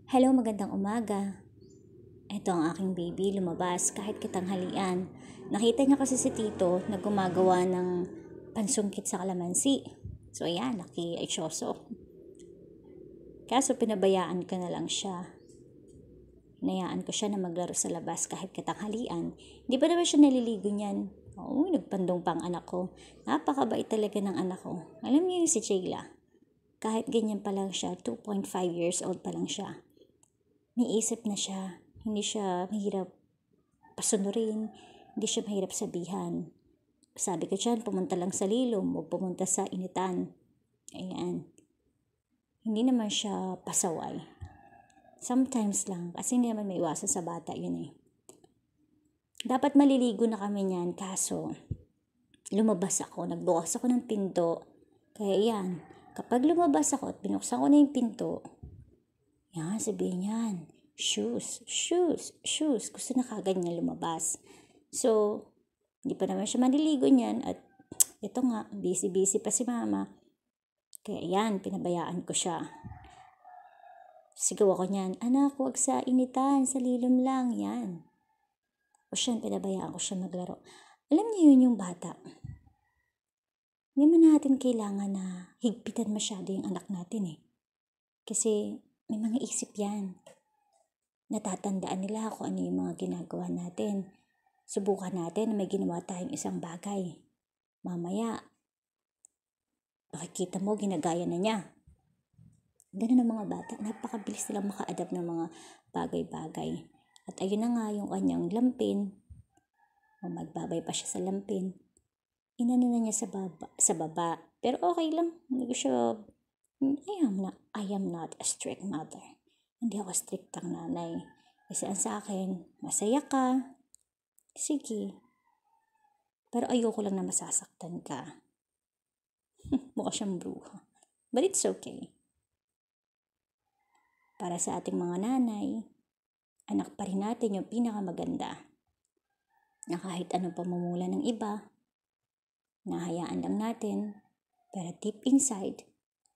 Hello, magandang umaga. Ito ang aking baby, lumabas kahit katanghalian. Nakita niya kasi si Tito na gumagawa ng pansungkit sa kalamansi. So ayan, naki-itsoso. Kaso pinabayaan ko na lang siya. Hinayaan ko siya na maglaro sa labas kahit katanghalian. Hindi pa naman siya naliligo niyan. Oo, nagpandong pa ang anak ko. Napakabait talaga ng anak ko. Alam niyo yung si Chayla. Kahit ganyan pa lang siya, 2.5 years old pa lang siya. May isip na siya. Hindi siya mahirap pasunurin. Hindi siya mahirap sabihan. Sabi ko dyan, pumunta lang sa lilom o pumunta sa initan. Ayan. Hindi naman siya pasaway. Sometimes lang. Kasi hindi naman may iwasan sa bata yun eh. Dapat maliligo na kami niyan. Kaso, lumabas ako. Nagbukas ako ng pinto. Kaya yan. Kapag lumabas ako at binuksan ko na yung pinto, yan, sabihin yan. Shoes. Gusto na kagad niya lumabas. So, hindi pa naman siya maniligo niyan. At ito nga, busy pa si mama. Kaya yan, pinabayaan ko siya. Sigaw ako niyan, anak, huwag sa initan, sa lilom lang, yan. O siya, pinabayaan ko siya maglaro. Alam niyo yun yung bata. Hindi man natin kailangan na higpitan masyado yung anak natin eh. Kasi may mga isip yan. Natatandaan nila kung ano yung mga ginagawa natin. Subukan natin na may ginawa tayong isang bagay. Mamaya, makikita mo, ginagaya na niya. Ganun ang mga bata. Napakabilis nilang maka-adapt ng mga bagay-bagay. At ayun na nga yung kanyang lampin. O magbabay pa siya sa lampin. Inano na niya sa baba. Pero okay lang. Hindi ko siya, I am not a strict mother. Hindi ako strict ang nanay. Kasi ang sa akin, masaya ka. Sige. Pero ayoko lang na masasaktan ka. Mukha siyang bruha. But it's okay. Para sa ating mga nanay, anak pa rin natin yung pinakamaganda. Na kahit anong pamumula ng iba, nahayaan lang natin, pero deep inside,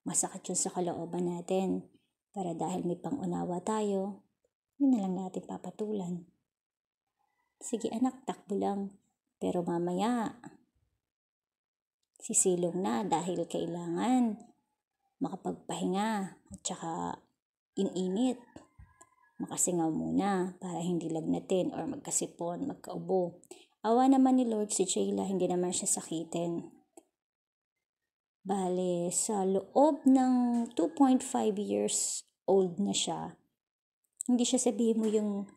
masakit yun sa kalooban natin. Para dahil may pangunawa tayo, yun na lang natin papatulan. Sige anak, takbo lang. Pero mamaya, sisilong na dahil kailangan makapagpahinga at saka init. Makasingaw muna para hindi lagnatin or magkasipon, magkaubo. Awa naman ni Lord si Chayla, hindi naman siya sakitin. Bale, sa loob ng 2.5 years old na siya, hindi siya sabihin mo yung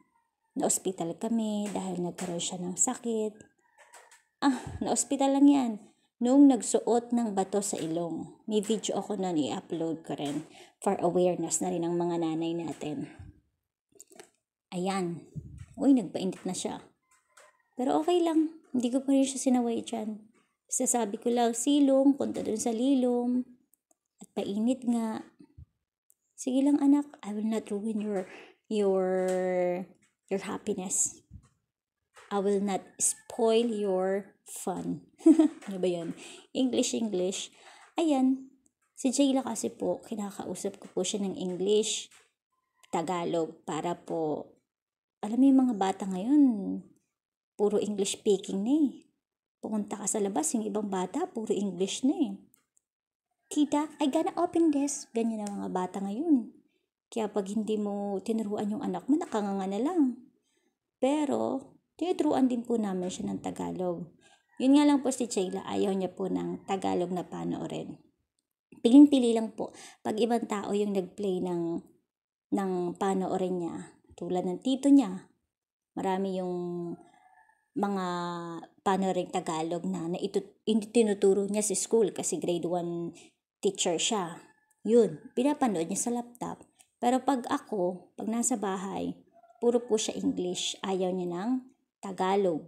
na-hospital kami dahil nagkaroon siya ng sakit. Na-hospital lang yan. Noong nagsuot ng bato sa ilong. May video ako na i-upload ko rin for awareness na rin ng mga nanay natin. Ayan. Uy, nagpainit na siya. Pero okay lang. Hindi ko pa rin siya sinaway dyan. Sasabi ko lang, silong, punta dun sa lilom. At painit nga. Sige lang anak, I will not ruin your happiness. I will not spoil your fun. Ano ba yun? English. Ayan. Si Jayla kasi po, kinakausap ko po siya ng English, Tagalog, para po, alam mo yung mga bata ngayon, puro English speaking na eh. Pumunta ka sa labas, yung ibang bata, puro English na eh. Tita, I gonna open this. Ganyan ang mga bata ngayon. Kaya pag hindi mo tinuruan yung anak mo, nakanganga na lang. Pero, tinuturuan din po namin siya ng Tagalog. Yun nga lang po si Chayla, ayaw niya po ng Tagalog na panoorin. Piling-pili lang po. Pag ibang tao yung nag-play ng panoorin niya, tulad ng tito niya, marami yung mga panooring Tagalog na tinuturo niya sa school kasi grade 1 teacher siya. Yun, pinapanood niya sa laptop. Pero pag nasa bahay, puro po siya English. Ayaw niya ng Tagalog.